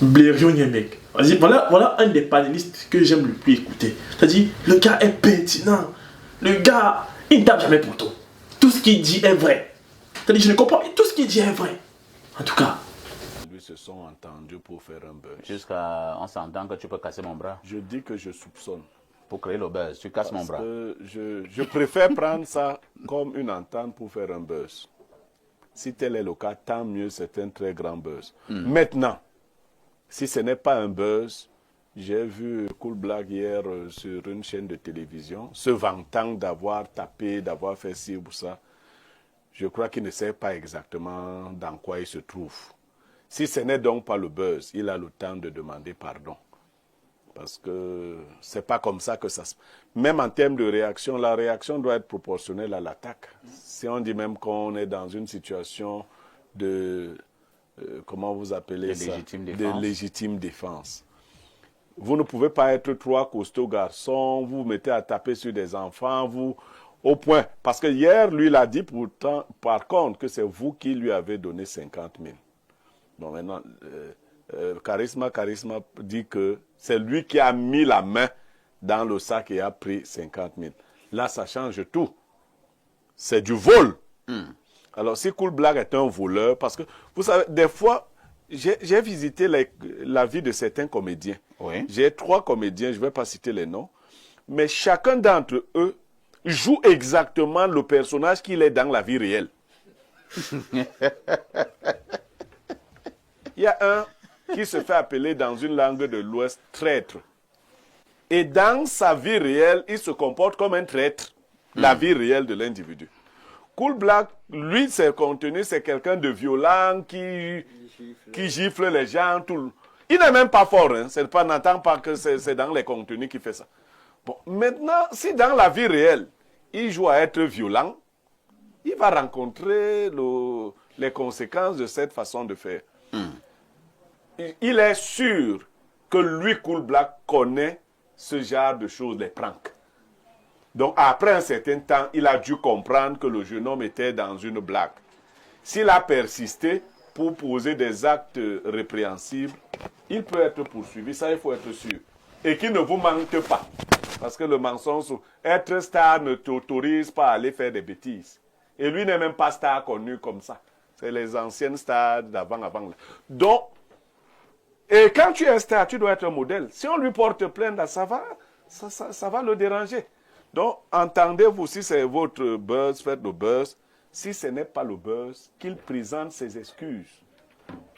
Blériot Niemek. Vas-y, voilà un des panélistes que j'aime le plus écouter. C'est-à-dire, le gars est pertinent. Le gars, il ne tape jamais pour tout. Tout ce qu'il dit est vrai. C'est-à-dire, je ne comprends pas, tout ce qu'il dit est vrai. En tout cas. Ils se sont entendus pour faire un buzz. Jusqu'à on s'entend que tu peux casser mon bras. Je dis que je soupçonne. Pour créer le buzz, tu casses mon bras. Je préfère prendre ça comme une entente pour faire un buzz. Si tel est le cas, tant mieux, c'est un très grand buzz. Maintenant, si ce n'est pas un buzz, j'ai vu Cool Black hier sur une chaîne de télévision, se vantant d'avoir tapé, d'avoir fait ci ou ça. Je crois qu'il ne sait pas exactement dans quoi il se trouve. Si ce n'est donc pas le buzz, il a le temps de demander pardon. Parce que ce n'est pas comme ça que ça se... Même en termes de réaction, la réaction doit être proportionnelle à l'attaque. Si on dit même qu'on est dans une situation de... comment vous appelez ça? De légitime défense. Vous ne pouvez pas être trois costauds garçons, vous vous mettez à taper sur des enfants, vous... Au point. Parce que hier, lui, il a dit pourtant, par contre, que c'est vous qui lui avez donné 50 000. Bon, maintenant... Charisma dit que c'est lui qui a mis la main dans le sac et a pris 50 000. Là, ça change tout. C'est du vol. Alors, si Cool Black est un voleur, parce que, vous savez, des fois, j'ai visité la vie de certains comédiens. Oui. J'ai 3 comédiens, je ne vais pas citer les noms, mais chacun d'entre eux joue exactement le personnage qu'il est dans la vie réelle. Il y a un qui se fait appeler dans une langue de l'Ouest traître. Et dans sa vie réelle, il se comporte comme un traître. La vie réelle de l'individu. Cool Black, lui, ses contenus, c'est quelqu'un de violent qui gifle les gens. Il n'est même pas fort. Hein. On n'entend pas que c'est dans les contenus qu'il fait ça. Bon, maintenant, si dans la vie réelle, il joue à être violent, il va rencontrer les conséquences de cette façon de faire. Il est sûr que lui, Cool Black, connaît ce genre de choses, les pranks. Donc, après un certain temps, il a dû comprendre que le jeune homme était dans une blague. S'il a persisté pour poser des actes répréhensibles, il peut être poursuivi, ça il faut être sûr. Et qu'il ne vous manque pas. Parce que le mensonge, être star ne t'autorise pas à aller faire des bêtises. Et lui n'est même pas star connu comme ça. C'est les anciennes stars d'avant. Donc, et quand tu es star, tu dois être un modèle. Si on lui porte plainte, ça va le déranger. Donc, entendez-vous, si c'est votre buzz, faites le buzz. Si ce n'est pas le buzz, qu'il présente ses excuses.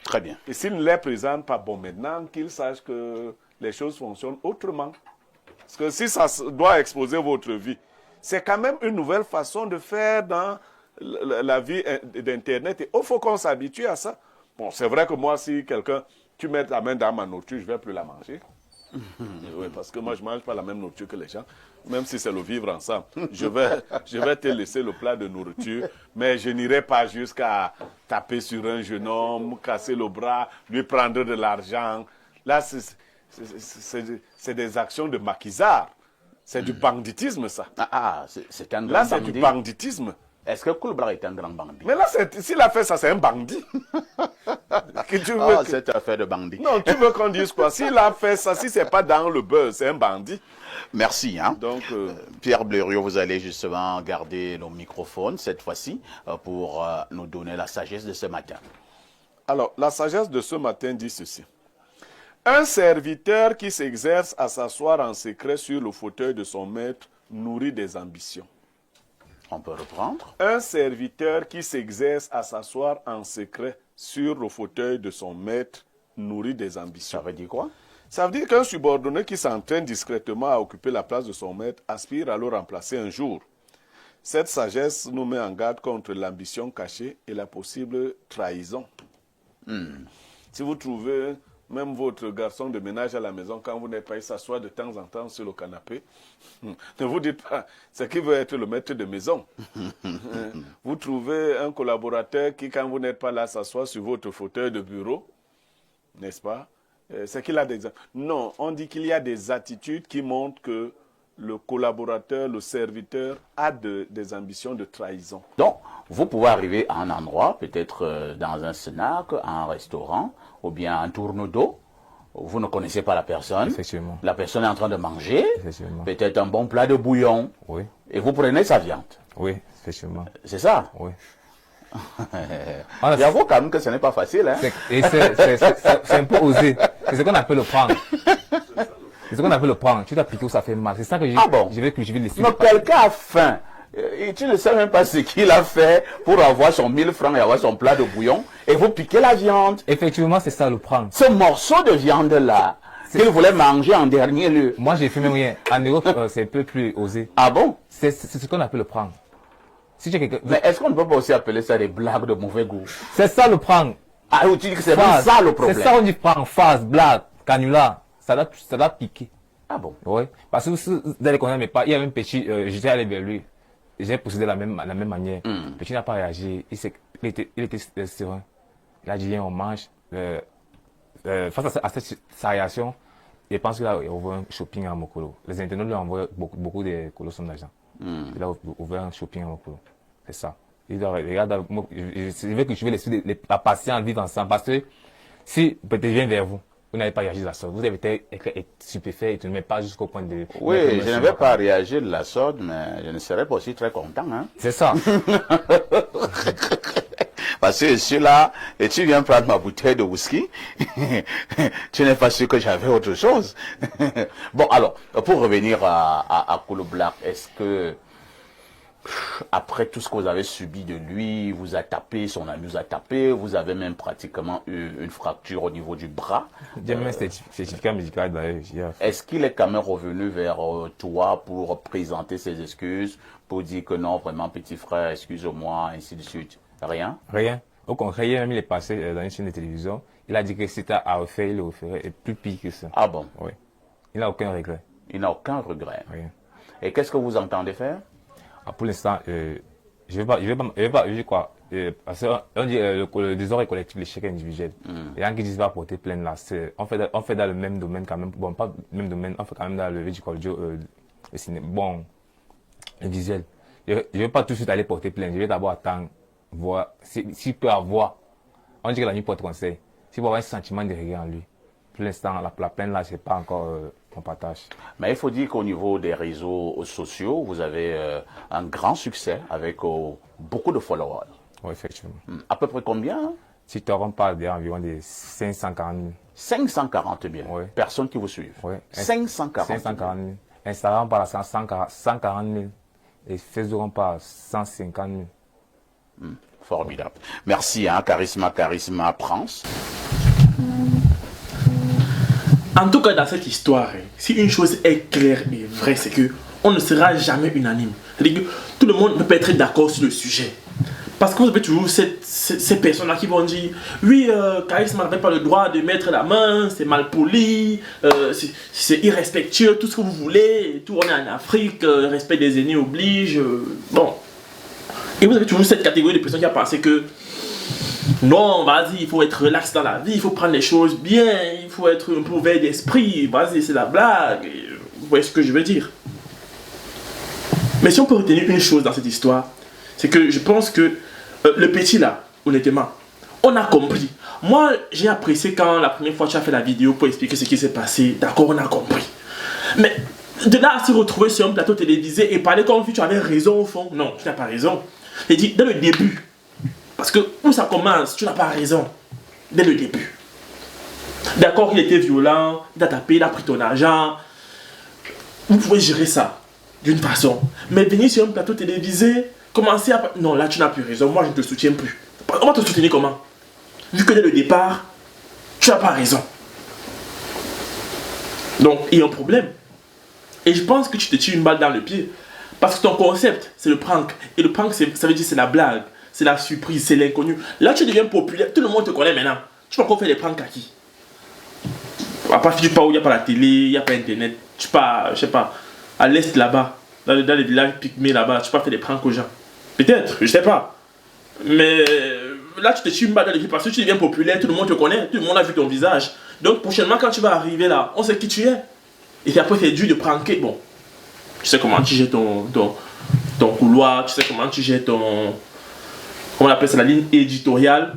Très bien. Et s'il ne les présente pas, bon, maintenant, qu'il sache que les choses fonctionnent autrement. Parce que si ça doit exposer votre vie, c'est quand même une nouvelle façon de faire dans la vie d'Internet. Et il faut qu'on s'habitue à ça. Bon, c'est vrai que moi, si quelqu'un... Tu mets ta main dans ma nourriture, je ne vais plus la manger. Oui, parce que moi, je ne mange pas la même nourriture que les gens, même si c'est le vivre ensemble. Je vais te laisser le plat de nourriture, mais je n'irai pas jusqu'à taper sur un jeune homme, casser le bras, lui prendre de l'argent. Là, c'est des actions de maquisard. C'est du banditisme, ça. C'est un grand Là, c'est bandit. du banditisme. Est-ce que Cool Black est un grand bandit? Mais là, s'il a fait ça, c'est un bandit. Cette affaire de bandit. Non, tu veux qu'on dise quoi? S'il a fait ça, si ce n'est pas dans le buzz, c'est un bandit. Merci. Hein? Donc, Pierre Blériot, vous allez justement garder le microphone cette fois-ci pour nous donner la sagesse de ce matin. Alors, la sagesse de ce matin dit ceci. Un serviteur qui s'exerce à s'asseoir en secret sur le fauteuil de son maître nourrit des ambitions. On peut reprendre. Un serviteur qui s'exerce à s'asseoir en secret sur le fauteuil de son maître nourrit des ambitions. Ça veut dire quoi? Ça veut dire qu'un subordonné qui s'entraîne discrètement à occuper la place de son maître aspire à le remplacer un jour. Cette sagesse nous met en garde contre l'ambition cachée et la possible trahison. Si vous trouvez même votre garçon de ménage à la maison, quand vous n'êtes pas, il s'assoit de temps en temps sur le canapé, ne vous dites pas, c'est qu'il veut être le maître de maison. Vous trouvez un collaborateur qui, quand vous n'êtes pas là, s'assoit sur votre fauteuil de bureau, n'est-ce pas? C'est qu'il a des... Non, on dit qu'il y a des attitudes qui montrent que le collaborateur, le serviteur a des ambitions de trahison. Donc, vous pouvez arriver à un endroit, peut-être dans un snack, un restaurant, ou bien un tourneau d'eau. Vous ne connaissez pas la personne. Effectivement. La personne est en train de manger. Effectivement. Peut-être un bon plat de bouillon. Oui. Et vous prenez sa viande. Oui, effectivement. C'est ça? Oui. J'avoue quand même que ce n'est pas facile. Hein? C'est un peu osé. C'est ce qu'on appelle le prendre. C'est ce qu'on appelle le prendre. Tu dois piquer où ça fait mal. C'est ça que je vais cultiver les Mais quelqu'un a faim. Et tu ne sais même pas ce qu'il a fait pour avoir son 1000 francs et avoir son plat de bouillon. Et vous piquez la viande. Effectivement, c'est ça le prendre. Ce morceau de viande-là, qu'il voulait manger en dernier lieu. Moi, j'ai fait même rien. En Europe, c'est un peu plus osé. Ah bon? C'est ce qu'on appelle le prendre. Si mais est-ce qu'on ne peut pas aussi appeler ça des blagues de mauvais goût? C'est ça le prendre. Ah, tu dis que c'est ça le problème. C'est ça on dit prendre, phase, blague, canular. Ça doit piquer. Ah bon? Oui. Parce que vous allez connaître mes parents, il y avait un petit, j'étais allé vers lui. J'ai procédé de la même manière. Le petit n'a pas réagi. Il était serein. Il a dit, viens, on mange. Face à sa réaction, je pense qu'il a ouvert un shopping à Mokolo. Les internautes lui ont envoyé beaucoup de colossons d'argent. Il a ouvert un shopping à Mokolo. C'est ça. Il doit regarder, je veux que je vais laisser la patience vivre ensemble. Parce que si peut-être je viens vers vous, vous n'avez pas réagi de la sorte. Vous avez été stupéfait et tout, mais pas jusqu'au point de... Oui, je n'avais pas réagi de la sorte, mais je ne serais pas aussi très content. Hein? C'est ça. Parce que je suis là et tu viens prendre ma bouteille de whisky. Tu n'es pas sûr que j'avais autre chose. Bon, alors, pour revenir à Koulou Black, est-ce que après tout ce que vous avez subi de lui, vous a tapé, son ami vous a tapé, vous avez même pratiquement eu une fracture au niveau du bras. J'ai même un certificat médical d'ailleurs. Est-ce qu'il est quand même revenu vers toi pour présenter ses excuses, pour dire que non, vraiment, petit frère, excuse-moi, ainsi de suite? Rien? Rien. Au contraire, même il est passé dans une chaîne de télévision. Il a dit que si c'était à refaire, il le referait. Et plus pire que ça. Ah bon? Oui. Il n'a aucun regret. Il n'a aucun regret. Rien. Et qu'est-ce que vous entendez faire? Pour l'instant, je vais pas, quoi. Parce qu'on dit le désordre collectif, l'échec individuel. Les gens qui disent va porter plainte là, on fait dans le même domaine quand même. Bon, pas le même domaine, on fait quand même dans le le cinéma. Bon, le visuel. Je ne vais pas tout de suite aller porter plainte. Je vais d'abord attendre, voir s'il peut avoir. On dit que la nuit porte conseil. S'il peut avoir un sentiment de regret en lui. Pour l'instant, la plainte là, c'est pas encore mon partage. Mais il faut dire qu'au niveau des réseaux sociaux, vous avez un grand succès avec beaucoup de followers. Oui, effectivement. À peu près combien? Si tu en parles d'environ des 540 000. 540 000 oui. Personnes qui vous suivent. Oui. 540 000. 540 000. Instagram par 140 000. Et Facebook par 150 000. Formidable. Merci, hein, Charisma Prance. En tout cas, dans cette histoire, si une chose est claire et vraie, c'est que on ne sera jamais unanime. C'est-à-dire que tout le monde ne peut pas être d'accord sur le sujet. Parce que vous avez toujours ces personnes-là qui vont dire oui, Charisma n'avait pas le droit de mettre la main, c'est mal poli, c'est irrespectueux, tout ce que vous voulez, tout, on est en Afrique, le respect des aînés oblige. Bon. Et vous avez toujours cette catégorie de personnes qui a pensé que non, vas-y, il faut être relax dans la vie, il faut prendre les choses bien, il faut être un peu ouvert d'esprit, vas-y, c'est la blague. Vous voyez ce que je veux dire? Mais si on peut retenir une chose dans cette histoire, c'est que je pense que le petit là, honnêtement, on a compris. Moi, j'ai apprécié quand la première fois tu as fait la vidéo pour expliquer ce qui s'est passé. D'accord, on a compris. Mais de là à se retrouver sur un plateau télévisé et parler comme si tu avais raison au fond, non, tu n'as pas raison. J'ai dit, dès le début, parce que où ça commence, tu n'as pas raison. Dès le début. D'accord, il était violent, il t'a tapé, il a pris ton argent. Vous pouvez gérer ça d'une façon. Mais venir sur un plateau télévisé, commencer à... Non, là tu n'as plus raison, moi je ne te soutiens plus. On va te soutenir comment? Vu que dès le départ, tu n'as pas raison. Donc, il y a un problème. Et je pense que tu te tires une balle dans le pied. Parce que ton concept, c'est le prank. Et le prank, ça veut dire c'est la blague. C'est la surprise, c'est l'inconnu. Là, tu deviens populaire. Tout le monde te connaît maintenant. Tu vas encore faire des pranks à qui? À part si tu pars où il n'y a pas la télé, il n'y a pas internet. Tu pars, je sais pas, à l'est là-bas. Dans les villages pygmées là-bas. Tu peux faire des pranks aux gens. Peut-être, je sais pas. Mais là, tu te tires une balle dans le pied parce que tu deviens populaire. Tout le monde te connaît. Tout le monde a vu ton visage. Donc, prochainement, quand tu vas arriver là, on sait qui tu es. Et puis après, c'est dur de pranker. Bon. Tu sais comment tu gères ton couloir, tu sais comment tu gères ton... Comment on appelle ça, la ligne éditoriale.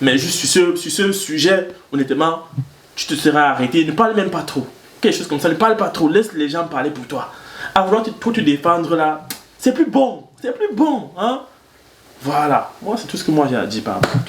Mais juste sur ce sujet, honnêtement, tu te seras arrêté. Ne parle même pas trop. Quelque chose comme ça, ne parle pas trop. Laisse les gens parler pour toi. À vouloir trop te défendre là, c'est plus bon. C'est plus bon. Hein? Voilà. Moi, c'est tout ce que moi j'ai à dire par rapport à toi.